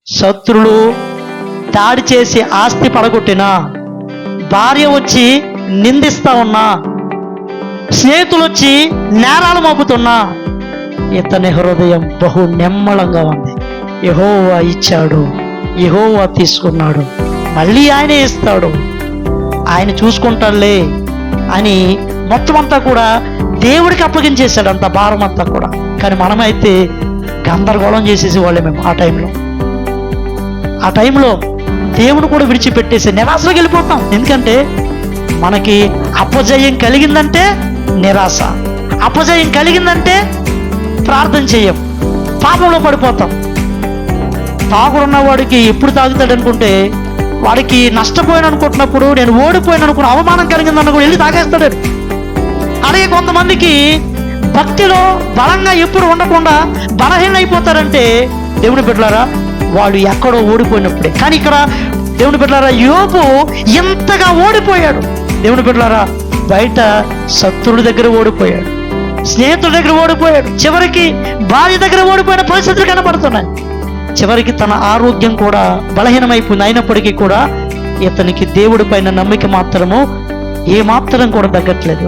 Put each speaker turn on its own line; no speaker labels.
శత్రులు దాడి చేసి ఆస్తి పడగొట్టినా, భార్య వచ్చి నిందిస్తా ఉన్నా, స్నేహితులు వచ్చి నేరాలు మోపుతున్నా, ఇతని హృదయం బహు నిమ్మలంగా ఉంది. యెహోవా ఇచ్చాడు, యెహోవా తీసుకున్నాడు, మళ్ళీ ఆయనే ఇస్తాడు, ఆయన చూసుకుంటాడులే అని మొత్తం అంతా కూడా దేవుడికి అప్పగించేశాడు, అంత భారం అంతా కూడా. కానీ మనమైతే గందరగోళం చేసేసి వాళ్ళే మేము ఆ టైంలో దేవుడు కూడా విడిచిపెట్టేసి నిరాశలోకి వెళ్ళిపోతాం. ఎందుకంటే మనకి అపజయం కలిగిందంటే నిరాశ, అపజయం కలిగిందంటే ప్రార్థన చేయం, పాపంలో పడిపోతాం. తాగుడున్న వాడికి ఎప్పుడు తాగుతాడు అనుకుంటే, వాడికి నష్టపోయాను అనుకుంటున్నప్పుడు, నేను ఓడిపోయాను అనుకున్న, అవమానం కలిగిందన్న కూడా వెళ్ళి తాగేస్తాడు. అలాగే కొంతమందికి భక్తిలో బలంగా ఎప్పుడు ఉండకుండా బలహీన అయిపోతారంటే దేవుని బిడ్డలారా, వాళ్ళు ఎక్కడో ఓడిపోయినప్పుడే. కానీ ఇక్కడ దేవుని బిడ్డలారా, యోబు ఎంతగా ఓడిపోయాడు. దేవుని బిడ్డలారా, బయట శత్రువుల దగ్గర ఓడిపోయాడు, స్నేహితుల దగ్గర ఓడిపోయాడు, చివరికి భార్య దగ్గర ఓడిపోయిన పరిస్థితులు కనబడుతున్నాయి. చివరికి తన ఆరోగ్యం కూడా బలహీనమైపోయింది. అయినప్పటికీ కూడా ఇతనికి దేవుడి పైన నమ్మిక మాత్రము ఏమాత్రం కూడా తగ్గట్లేదు.